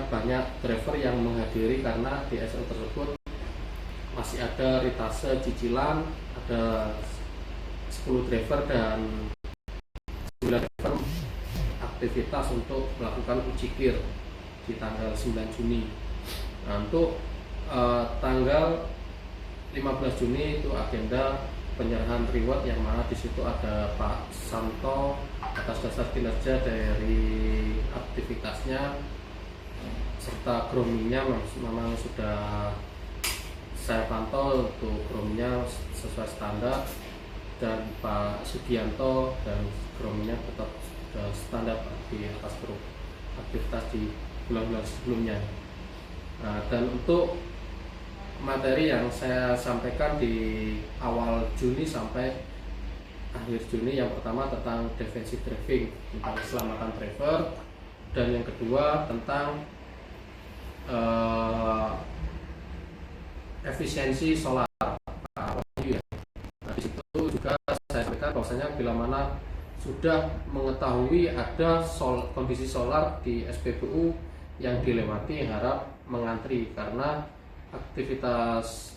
banyak driver yang menghadiri karena di SL tersebut masih ada ritase cicilan, ada 10 driver dan 9 driver aktivitas untuk melakukan uji kir di tanggal 9 Juni. Nah, untuk tanggal 15 Juni itu agenda penyerahan reward, yang mana di situ ada Pak Santo atas dasar kinerja dari aktivitasnya serta groomingnya memang sudah saya pantau untuk groomingnya sesuai standar, dan Pak Sugianto dan groomingnya tetap standar di atas grup aktivitas di bulan-bulan sebelumnya. Nah, dan untuk materi yang saya sampaikan di awal Juni sampai akhir Juni, yang pertama tentang defensive driving, tentang keselamatan driver, dan yang kedua tentang efisiensi solar. Nah, di situ juga saya sampaikan bahwasanya bila mana sudah mengetahui ada kondisi solar di SPBU yang dilewati, harap mengantri karena aktivitas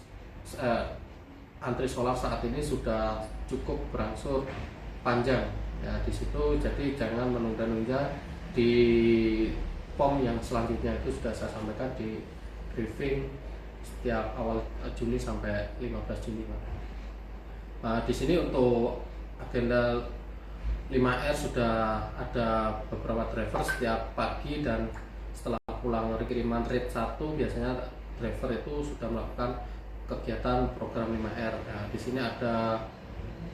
antri solar saat ini sudah cukup berangsur panjang. Ya, di situ jadi jangan menunda-nunda. Di POM yang selanjutnya itu sudah saya sampaikan di briefing setiap awal Juni sampai 15 Juni, Pak. Di sini untuk agenda 5R sudah ada beberapa driver setiap pagi dan setelah pulang dari kiriman RID 1 biasanya driver itu sudah melakukan kegiatan program 5R. Nah, di sini ada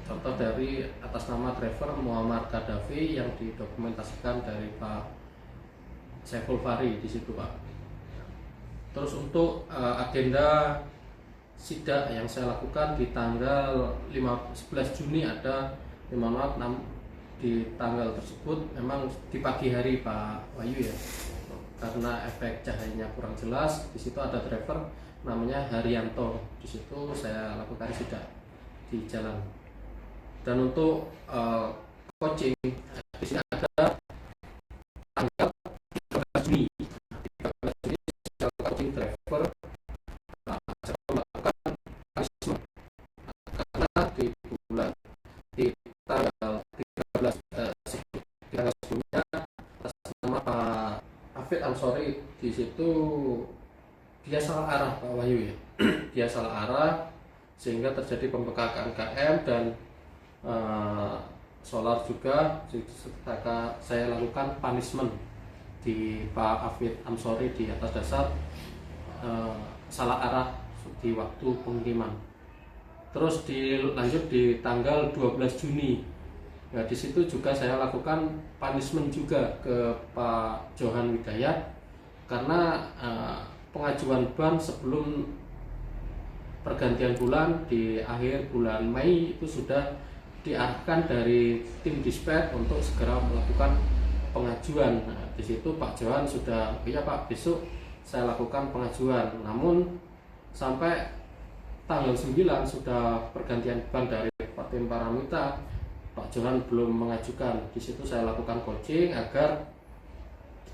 contoh dari atas nama driver Muhammad Gaddafi yang didokumentasikan dari Pak Saiful Fahri di situ, Pak. Terus untuk agenda sidak yang saya lakukan di tanggal 11 Juni ada 6 di tanggal tersebut memang di pagi hari, Pak Wahyu, ya, karena efek cahayanya kurang jelas. Di situ ada driver namanya Haryanto, di situ saya lakukan sidak di jalan. Dan untuk coaching di sini ada tanggal 13 Juni. 13 Juni saya coaching driver saya melakukan punishment karena di tanggal 13 di tanggal sebelumnya atas nama Pak Hafid Amsori, di situ dia salah arah, Pak Wahyu, ya. Dia salah arah sehingga terjadi pembengkakan KM dan solar juga. Ketika saya lakukan punishment di Pak Hafid Amsori di atas dasar salah arah di waktu pengiriman. Terus dilanjut di tanggal 12 Juni. Nah, di situ juga saya lakukan punishment juga ke Pak Johan Widayat karena pengajuan ban sebelum pergantian bulan di akhir bulan Mei itu sudah diarahkan dari tim dispatch untuk segera melakukan pengajuan. Nah, di situ Pak Johan sudah, iya Pak, besok saya lakukan pengajuan. Namun sampai tanggal 9 sudah pergantian ban dari Pak Tim Paramita, Pak Johan belum mengajukan. Di situ saya lakukan coaching agar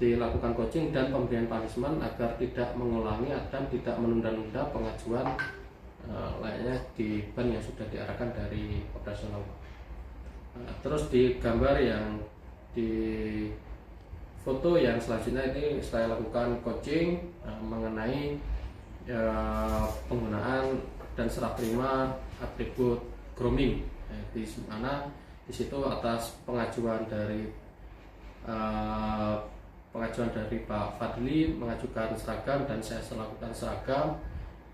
dilakukan coaching dan pemberian punishment agar tidak mengulangi dan tidak menunda-nunda pengajuan lainnya di ban yang sudah diarahkan dari operasional. Terus di gambar yang di foto yang selanjutnya ini saya lakukan coaching mengenai penggunaan dan serah terima atribut grooming, di mana di situ atas pengajuan dari Pak Fadli mengajukan seragam dan saya lakukan seragam,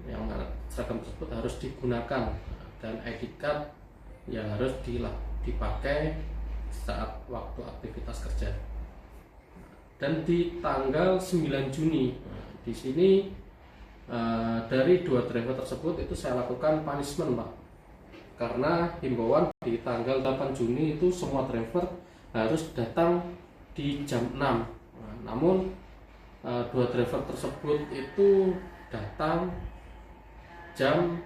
yang seragam tersebut harus digunakan dan ID card yang harus dipakai saat waktu aktivitas kerja. Dan di tanggal 9 Juni di sini dari 2 driver tersebut itu saya lakukan punishment, Pak, karena himbauan di tanggal 8 Juni itu semua driver harus datang di jam 6. Namun 2 driver tersebut itu datang jam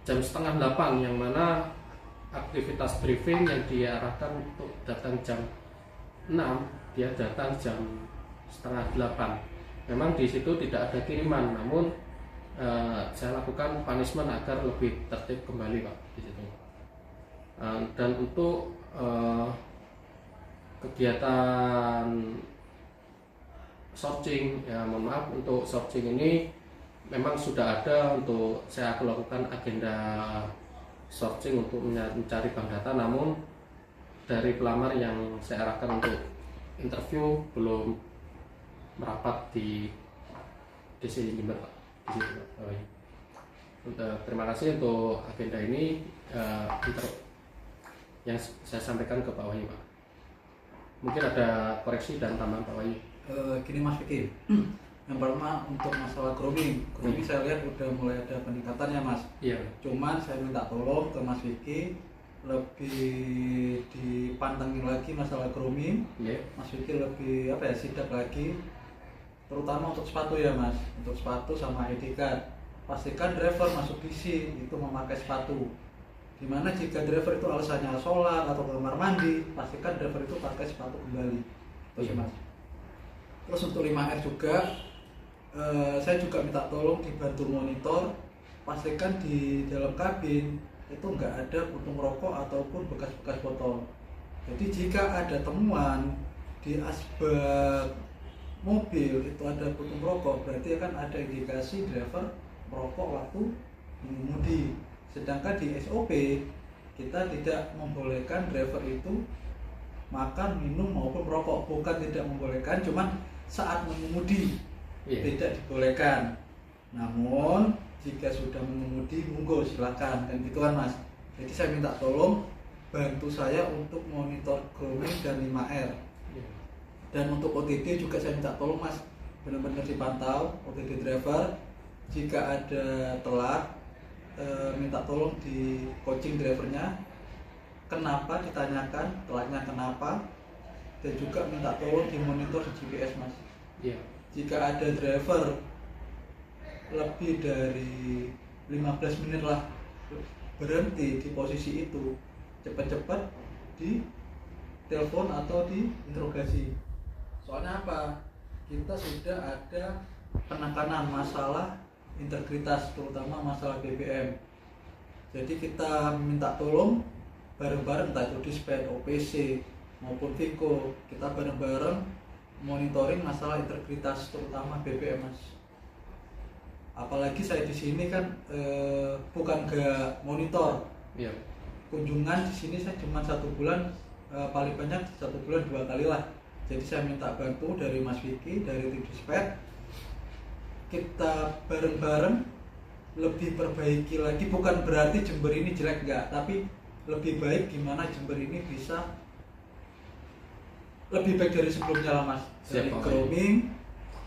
setengah 8, yang mana aktivitas briefing yang diarahkan untuk datang jam 6 dia datang jam setengah 8. Memang di situ tidak ada kiriman, namun saya lakukan punishment agar lebih tertib kembali Pak di situ. Dan untuk kegiatan searching, ya mohon maaf, untuk searching ini memang sudah ada untuk saya lakukan agenda searching untuk mencari bank data, namun dari pelamar yang saya arahkan untuk interview belum merapat di DC Jember Pak. Di situ, Pak. Terima kasih untuk agenda ini yang saya sampaikan ke Pak Wahyu Pak. Mungkin ada koreksi dan tambahan Pak Wahyu. Gini Mas Vicky, yang pertama untuk masalah grooming saya lihat udah mulai ada peningkatannya Mas. Iya. Cuman saya minta tolong ke Mas Vicky lebih dipantengin lagi masalah grooming. Yeah. Mas Vicky lebih sidak lagi, terutama untuk sepatu ya Mas, untuk sepatu sama ID card. Pastikan driver masuk DC itu memakai sepatu. Dimana jika driver itu alasannya sholat atau kamar mandi, pastikan driver itu pakai sepatu kembali. Terus Mas. Terus untuk 5R juga, saya juga minta tolong dibantu monitor, pastikan di dalam kabin itu nggak ada puntung rokok ataupun bekas-bekas botol. Jadi jika ada temuan di asbak mobil itu ada puntung rokok, berarti akan ada indikasi driver merokok waktu mengemudi. Sedangkan di SOP kita tidak membolehkan driver itu makan, minum maupun merokok. Bukan tidak membolehkan, cuman saat mengemudi tidak dibolehkan. Namun jika sudah mengemudi monggo silakan, kan gitu kan Mas. Jadi saya minta tolong bantu saya untuk monitor grooming dan 5R. Dan untuk OTD juga saya minta tolong Mas, benar-benar dipantau OTD driver. Jika ada telat, minta tolong di coaching drivernya, kenapa, ditanyakan telatnya kenapa, dan juga minta tolong dimonitor di GPS Mas. Yeah. Jika ada driver lebih dari 15 menit lah berhenti di posisi itu, cepat-cepat di telepon atau diinterogasi. Soalnya apa? Kita sudah ada penekanan masalah integritas, terutama masalah BBM. Jadi kita minta tolong bareng-bareng, entah itu Dispatch, OPC maupun Viko, kita bareng-bareng monitoring masalah integritas terutama BBM Mas. Apalagi saya di sini kan bukan gak monitor. Yeah. Kunjungan di sini saya cuma 1 bulan, paling banyak 1 bulan 2 kali lah. Jadi saya minta bantu dari Mas Vicky, dari tim Dispatch, kita bareng-bareng lebih perbaiki lagi. Bukan berarti Jember ini jelek, enggak, tapi lebih baik gimana Jember ini bisa lebih baik dari sebelumnya lah Mas. Dari grooming,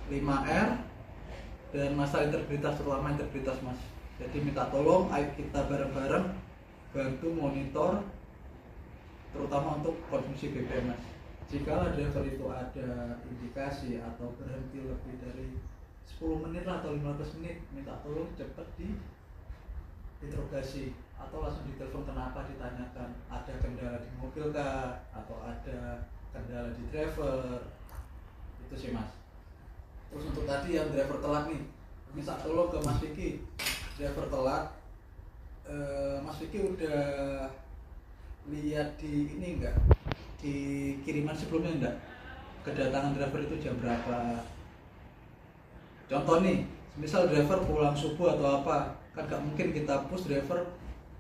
5R, dan masalah integritas, terutama integritas Mas. Jadi minta tolong ayo kita bareng-bareng bantu monitor terutama untuk konsumsi BBM Mas. Jika driver itu ada indikasi atau berhenti lebih dari 10 menit lah atau 15 menit, minta tolong cepat diinterogasi atau langsung ditelepon. Kenapa, ditanyakan ada kendala di mobil kah atau ada kendala di driver. Itu sih Mas. Terus untuk tadi yang driver telat nih, minta tolong ke Mas Vicky, driver telat, Mas Vicky udah lihat di ini enggak, di kiriman sebelumnya enggak, kedatangan driver itu jam berapa? Contoh nih, misal driver pulang subuh atau apa, kan gak mungkin kita push driver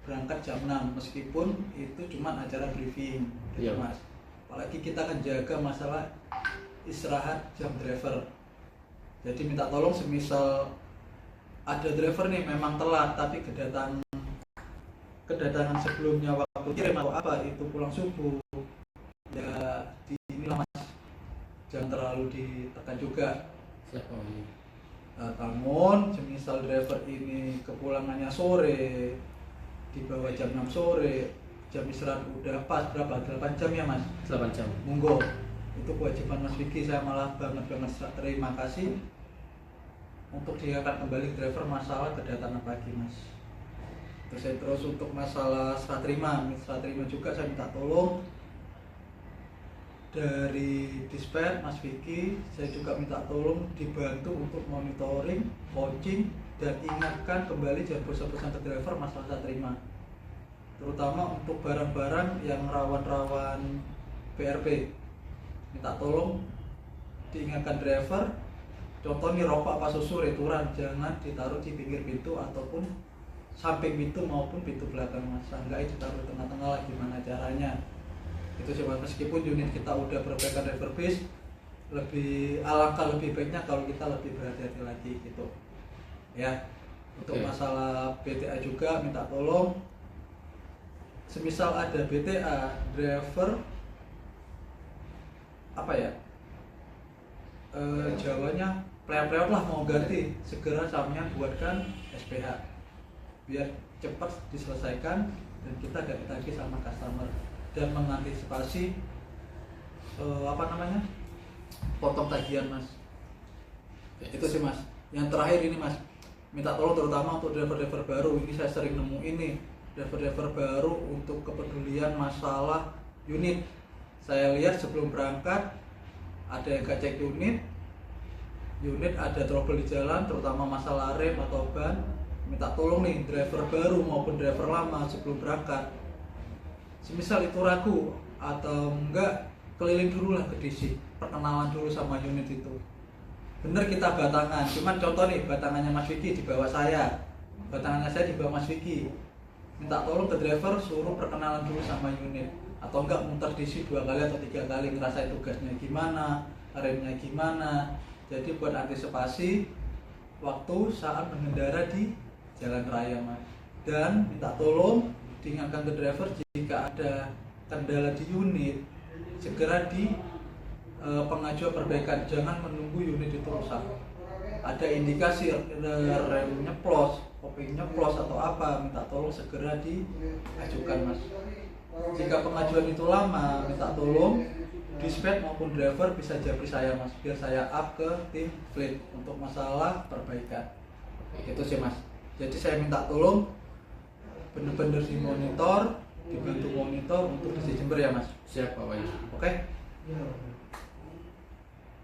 berangkat jam 6 meskipun itu cuma acara briefing gitu Mas. Apalagi kita akan jaga masalah istirahat jam driver. Jadi minta tolong semisal ada driver nih memang telat tapi kedatangan sebelumnya waktu kirim atau apa itu pulang subuh, ya di inilah Mas, jangan terlalu ditekan juga. Namun semisal driver ini kepulangannya sore, di bawah jam 6 sore, jam istirahat udah pas berapa, 8 jam ya Mas? 8 jam. Monggo, itu kewajiban Mas Vicky. Saya malah banget terima kasih untuk diangkat kembali driver masalah kedatangan pagi Mas. Terus untuk masalah serah terima juga saya minta tolong dari dispatch Mas Vicky, saya juga minta tolong dibantu untuk monitoring, coaching, dan ingatkan kembali jangan bosan-bosan ke driver masalah saya terima, terutama untuk barang-barang yang rawan-rawan BRP. Minta tolong diingatkan driver, contoh nih rokok apa susu returan jangan ditaruh di pinggir pintu ataupun samping pintu maupun pintu belakang Mas, enggak ditaruh di tengah-tengah lah, gimana caranya. Itu sih Mas, meskipun unit kita udah perbaikan refurbish, alangkah lebih baiknya kalau kita lebih berhati-hati lagi gitu ya. Untuk masalah BTA juga minta tolong, semisal ada BTA driver apa ya, Jawanya pleot-pleot lah mau ganti, segera sampean buatkan SPH biar cepat diselesaikan dan kita gak ditagih sama customer, dan mengantisipasi potong tagihan Mas. Itu sih Mas. Yang terakhir ini Mas, minta tolong terutama untuk driver-driver baru, ini saya sering nemu ini driver-driver baru untuk kepedulian masalah unit. Saya lihat sebelum berangkat ada yang gak cek unit ada trouble di jalan, terutama masalah rem atau ban. Minta tolong nih driver baru maupun driver lama sebelum berangkat, semisal itu ragu atau enggak, keliling dulu lah ke DC, perkenalan dulu sama unit itu. Bener kita batangan, cuman contoh nih batangannya Mas Vicky di bawah saya, batangannya saya di bawah Mas Vicky. Minta tolong ke driver suruh perkenalan dulu sama unit, atau enggak muter DC 2 kali atau 3 kali ngerasain tugasnya gimana, remnya gimana. Jadi buat antisipasi waktu saat mengendara di jalan raya Mas. Dan minta tolong diingatkan ke driver jika ada kendala di unit segera di pengajuan perbaikan, jangan menunggu unit itu rusak. Ada indikasi rem nyeplos, kopling nyeplos atau apa, minta tolong segera diajukan Mas. Jika pengajuan itu lama, minta tolong dispatch maupun driver bisa japri saya Mas, biar saya up ke tim fleet untuk masalah perbaikan. Itu sih Mas. Jadi saya minta tolong bener-bener dimonitor, dibantu monitor untuk di Jember ya Mas. Siap Pak Wahyu. Oke?